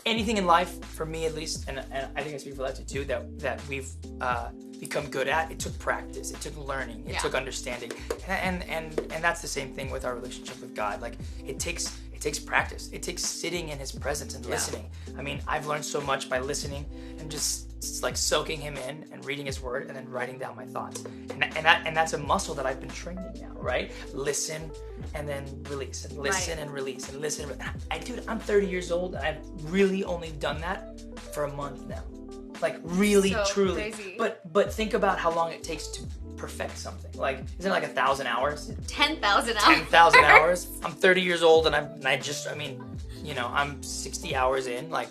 anything in life, for me at least, and I think I speak for Lexi too, that we've become good at, it took practice, it took learning, it took understanding, and that's the same thing with our relationship with God. Like it takes practice. It takes sitting in His presence and listening. I mean, I've learned so much by listening and just like soaking Him in and reading His Word and then writing down my thoughts. And that's a muscle that I've been training now, right? Listen and then release, and listen and release, and listen. Dude, I'm 30 years old and I've really only done that for a month now. Like really, so truly. Crazy. But think about how long it takes to perfect something. Like, isn't it like 1,000 hours? 10,000 hours. 10,000 hours. I'm 30 years old and I mean, you know, I'm 60 hours in. Like,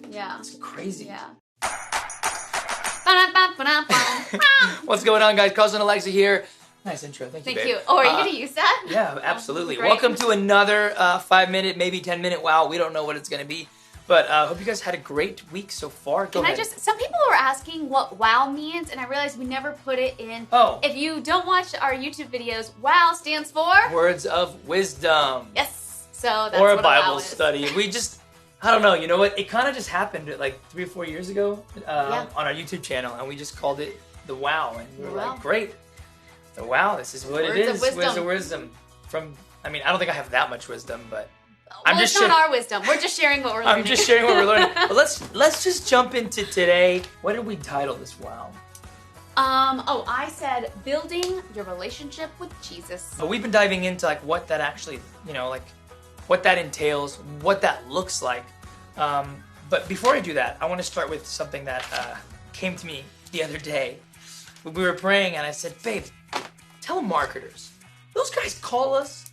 it's crazy. Yeah. What's going on, guys? Cousin Alexa here. Nice intro. Thank you, babe. Thank you. Oh, are you going to use that? Yeah, absolutely. Welcome to another 5-minute, maybe 10-minute wow. We don't know what it's going to be. But I hope you guys had a great week so far. Go ahead. Some people were asking what WOW means, and I realized we never put it in. Oh. If you don't watch our YouTube videos, WOW stands for? Words of Wisdom. Yes. So that's or what a Bible WOW is. study. I don't know, you know what? It kind of just happened like 3 or 4 years ago on our YouTube channel, and we just called it the WOW, and we were like, great. The WOW, this is what it is. Words of Wisdom. I don't think I have that much wisdom, but... it's not our wisdom. We're just sharing what we're learning. I'm just sharing what we're learning. But let's just jump into today. What did we title this WOW? I said building your relationship with Jesus. But we've been diving into like what that actually, like what that entails, what that looks like. But before I do that, I want to start with something that came to me the other day. We were praying and I said, babe, telemarketers, those guys call us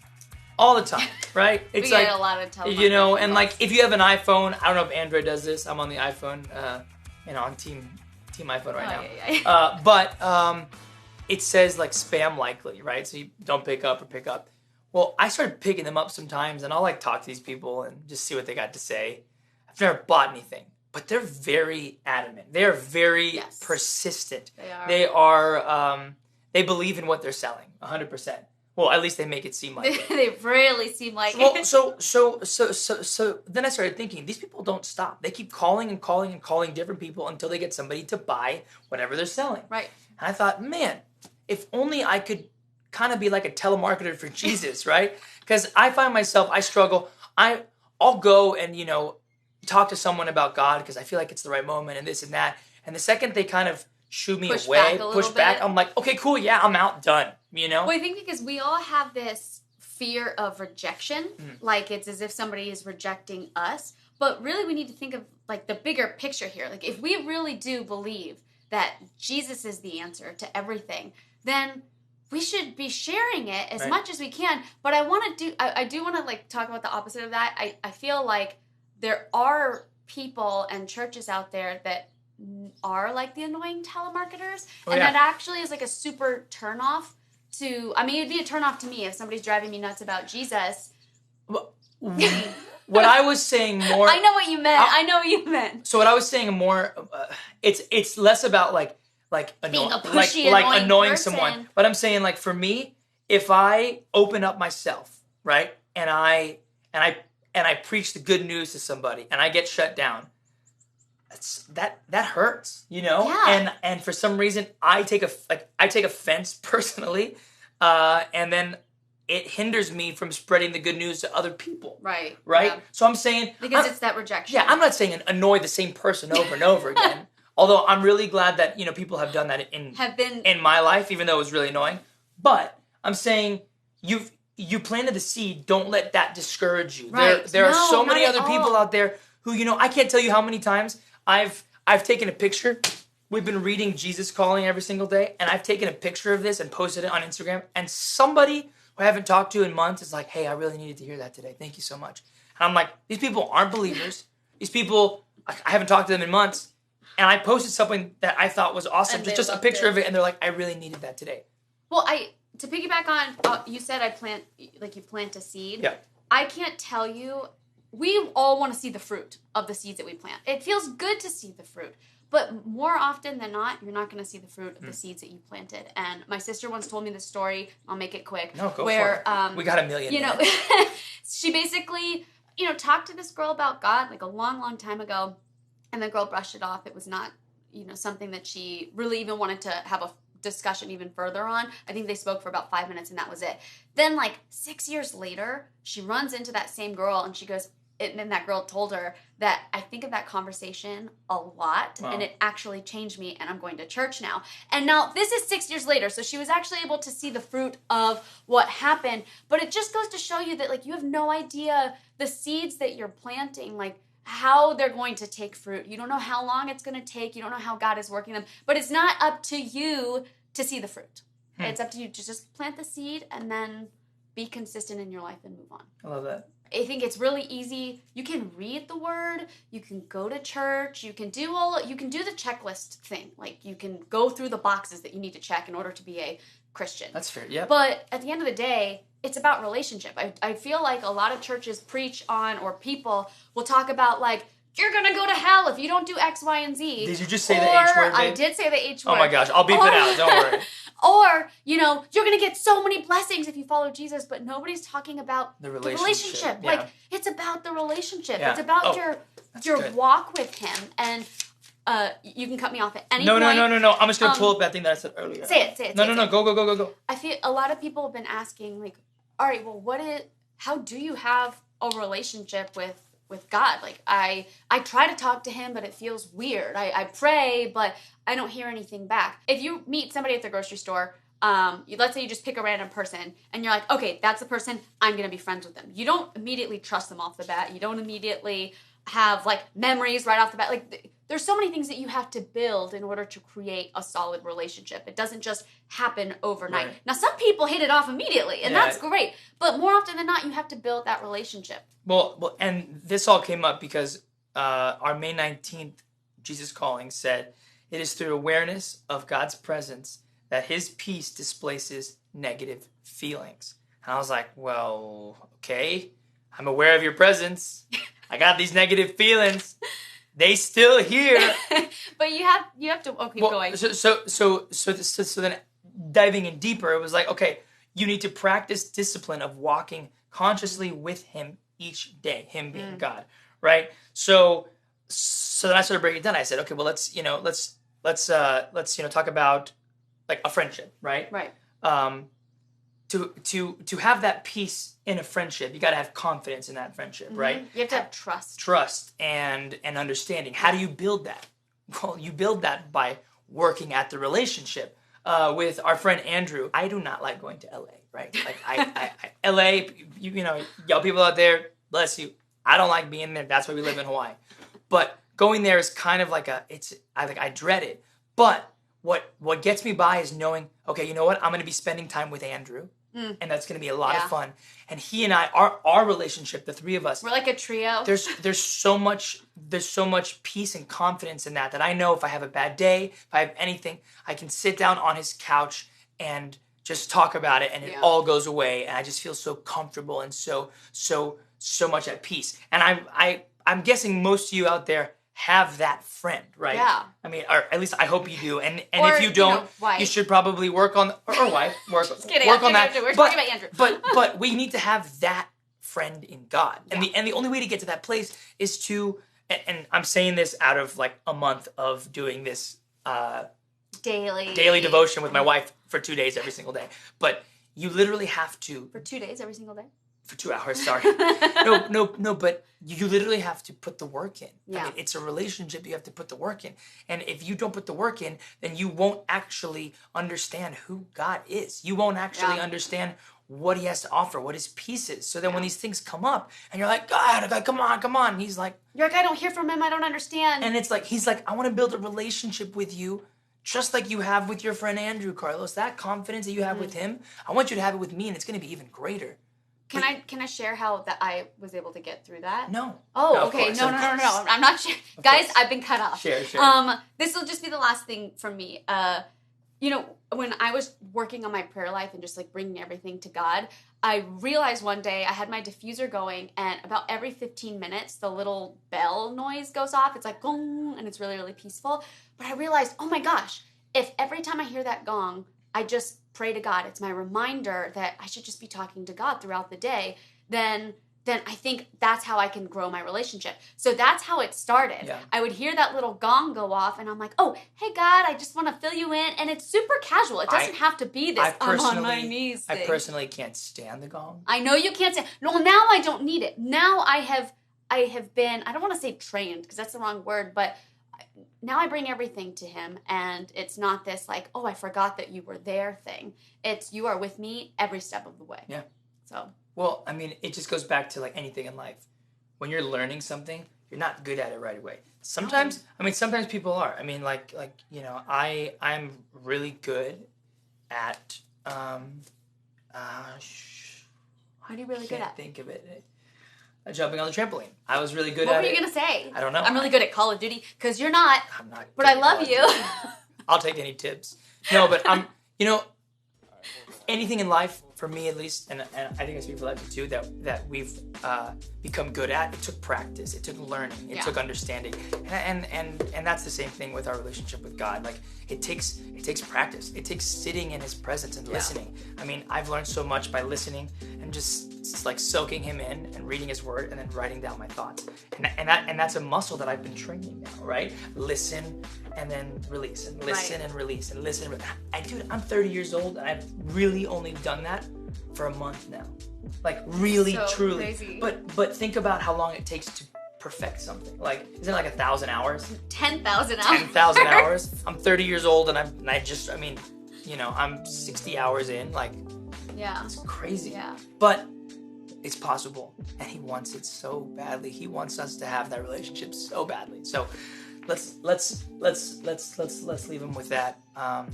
all the time, right? It's we get a lot of telemarketers. And like if you have an iPhone, I don't know if Android does this. I'm on the iPhone, on Team iPhone right now. But it says like spam likely, right? So you don't pick up or pick up. Well, I started picking them up sometimes, and I'll like talk to these people and just see what they got to say. I've never bought anything, but they're very adamant. They're very persistent. They are. They believe in what they're selling, 100%. Well, at least they make it seem like it. They really seem like it. it. So then I started thinking, these people don't stop. They keep calling and calling and calling different people until they get somebody to buy whatever they're selling. Right. And I thought, man, if only I could kind of be like a telemarketer for Jesus, right? Because I find myself, I struggle. I'll go and, talk to someone about God because I feel like it's the right moment and this and that. And the second they kind of shoo me away, push back, I'm like, okay, cool, yeah, I'm out, done, Well, I think because we all have this fear of rejection, like it's as if somebody is rejecting us, but really we need to think of like the bigger picture here. Like if we really do believe that Jesus is the answer to everything, then we should be sharing it as much as we can. But I do want to like talk about the opposite of that. I feel like there are people and churches out there that are like the annoying telemarketers, that actually is like a super turnoff to. I mean, it'd be a turnoff to me if somebody's driving me nuts about Jesus. What I was saying more. I know what you meant. So what I was saying more, it's less about like being a pushy, annoying person. Someone. But I'm saying like for me, if I open up myself, right, and I preach the good news to somebody, and I get shut down. That hurts, Yeah. And for some reason I take offense personally, and then it hinders me from spreading the good news to other people. Right. Yeah. So I'm saying because it's that rejection. Yeah, I'm not saying annoy the same person over and over again. Although I'm really glad that people have done that in my life, even though it was really annoying. But I'm saying you planted the seed. Don't let that discourage you. Right. There are so many other people out there who I can't tell you how many times I've taken a picture. We've been reading Jesus Calling every single day, and I've taken a picture of this and posted it on Instagram, and somebody who I haven't talked to in months is like, hey, I really needed to hear that today. Thank you so much. And I'm like, these people aren't believers. These people, I haven't talked to them in months, and I posted something that I thought was awesome, just a picture of it, and they're like, I really needed that today. Well, to piggyback on, you said you plant a seed. Yeah. I can't tell you. We all want to see the fruit of the seeds that we plant. It feels good to see the fruit. But more often than not, you're not going to see the fruit of the seeds that you planted. And my sister once told me this story. I'll make it quick. No, go for it. We got a million. She basically talked to this girl about God like a long, long time ago, and the girl brushed it off. It was not, something that she really even wanted to have a discussion even further on. I think they spoke for about 5 minutes and that was it. Then like 6 years later, she runs into that same girl and she goes, and then that girl told her that I think of that conversation a lot, and it actually changed me, and I'm going to church now. And now this is 6 years later, so she was actually able to see the fruit of what happened. But it just goes to show you that like you have no idea the seeds that you're planting, like how they're going to take fruit. You don't know how long it's going to take. You don't know how God is working them. But it's not up to you to see the fruit. It's up to you to just plant the seed and then be consistent in your life and move on. I love that. I think it's really easy. You can read the word, you can go to church, you can do the checklist thing. Like you can go through the boxes that you need to check in order to be a Christian. That's fair, yeah. But at the end of the day, it's about relationship. I feel like a lot of churches preach on, or people will talk about like, you're going to go to hell if you don't do X, Y, and Z. Did you just say the H word? I did say the H word. Oh my gosh, I'll beep it out, don't worry. Or, you're going to get so many blessings if you follow Jesus, but nobody's talking about the relationship. Yeah. Like, it's about the relationship. Yeah. It's about your walk with him. And you can cut me off at any point. No. I'm just going to pull up that thing that I said earlier. Say it. No. Go. I feel a lot of people have been asking, like, all right, well, how do you have a relationship with God? Like, I try to talk to him, but it feels weird. I pray, but I don't hear anything back. If you meet somebody at the grocery store, let's say you just pick a random person, and you're like, okay, that's the person, I'm going to be friends with them. You don't immediately trust them off the bat. You don't immediately have, like, memories right off the bat. Like, there's so many things that you have to build in order to create a solid relationship. It doesn't just happen overnight. Right. Now, some people hit it off immediately, and that's great. But more often than not, you have to build that relationship. Well, and this all came up because our May 19th Jesus Calling said, it is through awareness of God's presence that his peace displaces negative feelings. And I was like, well, okay, I'm aware of your presence. I got these negative feelings. They still here. But you have to keep going. So then diving in deeper, it was like, okay, you need to practice discipline of walking consciously with him each day, him being God, right? So then I started breaking it down. I said, okay, well, let's talk about like a friendship, right? Right. To have that peace in a friendship, you got to have confidence in that friendship, right? You have to have trust. Trust and understanding. How do you build that? Well, you build that by working at the relationship. With our friend Andrew, I do not like going to LA, right? Like LA, y'all people out there, bless you. I don't like being there. That's why we live in Hawaii. But going there is kind of like I dread it. But what gets me by is knowing, okay, you know what? I'm going to be spending time with Andrew. And that's going to be a lot of fun. And he and I, our relationship, the three of us, we're like a trio. There's so much peace and confidence in that I know if I have a bad day, if I have anything, I can sit down on his couch and just talk about it, and it all goes away, and I just feel so comfortable and so much at peace. And I'm guessing most of you out there have that friend, right? Yeah. I mean, or at least I hope you do. And or, if you don't, you should probably work on or wife work kidding, work on that. We're talking about Andrew. but we need to have that friend in God. And Yeah. the only way to get to that place is to, and I'm saying this out of like a month of doing this daily devotion with my wife for 2 days every single day. But you literally have to For 2 days every single day? For 2 hours, sorry. No, but you literally have to put the work in. Yeah. I mean, it's a relationship, you have to put the work in. And if you don't put the work in, then you won't actually understand who God is. You won't actually understand what he has to offer, what his peace is. So then when these things come up and you're like, God, come on. He's like, you're like, I don't hear from him, I don't understand. And it's like, he's like, I want to build a relationship with you just like you have with your friend Andrew, Carlos. That confidence that you have with him, I want you to have it with me, and it's going to be even greater. Can I share how that I was able to get through that? No. Oh, No, okay. course, No. I'm not sure. Guys, course. I've been cut off. Share. This will just be the last thing from me. When I was working on my prayer life and just like bringing everything to God, I realized one day I had my diffuser going, and about every 15 minutes, the little bell noise goes off. It's like gong, and it's really, really peaceful. But I realized, oh my gosh, if every time I hear that gong, I just pray to God, it's my reminder that I should just be talking to God throughout the day, then then I think that's how I can grow my relationship. So that's how it started. Yeah. I would hear that little gong go off, and I'm like, oh, hey, God, I just want to fill you in. And it's super casual. It doesn't have to be this, I'm on my knees thing. I personally can't stand the gong. I know you can't say, no, now I don't need it. Now I have been, I don't want to say trained, because that's the wrong word, but now I bring everything to him, and it's not this like, oh, I forgot that you were there thing. It's you are with me every step of the way. Yeah. So. Well, I mean, it just goes back to like anything in life. When you're learning something, you're not good at it right away. Sometimes, sometimes people are. I mean, like I'm really good at. What are you really good at? Think of it. Jumping on the trampoline. I was really good at it. What were you gonna say? I don't know. I'm really good at Call of Duty, because you're not. I'm not. But I love you. I'll take any tips. No, but anything in life, for me at least, and I think I speak for Lexi too, that we've become good at, it took practice, it took learning, it took understanding, and that's the same thing with our relationship with God. Like it takes practice, it takes sitting in His presence and listening. I mean, I've learned so much by listening and just like soaking Him in and reading His Word and then writing down my thoughts, and that's a muscle that I've been training now, right? Listen and then release, and listen and release, and listen. Dude, I'm 30 years old, and I've really only done that for a month now. Like really, so truly. Crazy. But think about how long it takes to perfect something. Like, isn't it like 1,000 hours? 10,000 hours. 10,000 hours. I'm 30 years old, and I'm 60 hours in. Like, yeah, it's crazy. Yeah. But it's possible, and He wants it so badly. He wants us to have that relationship so badly. So let's leave Him with that.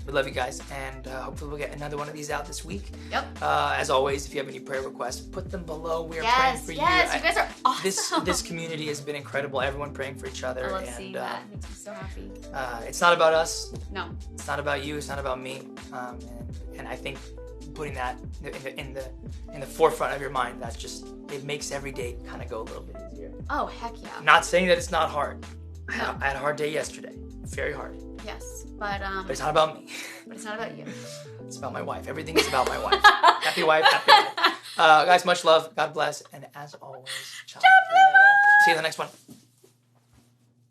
We love you guys, and hopefully we'll get another one of these out this week. Yep. As always, if you have any prayer requests, put them below. We are praying for you. Yes, you guys are awesome. This community has been incredible. Everyone praying for each other. I love seeing that. It makes me so happy. It's not about us. No. It's not about you. It's not about me. And I think putting that in the forefront of your mind, it makes every day kind of go a little bit easier. Oh, heck yeah. Not saying that it's not hard. No. I had a hard day yesterday. Very hard. Yes, but it's not about me. But it's not about you. It's about my wife. Everything is about my wife. Happy wife, happy life. Guys, much love. God bless. And as always, ciao. See you in the next one.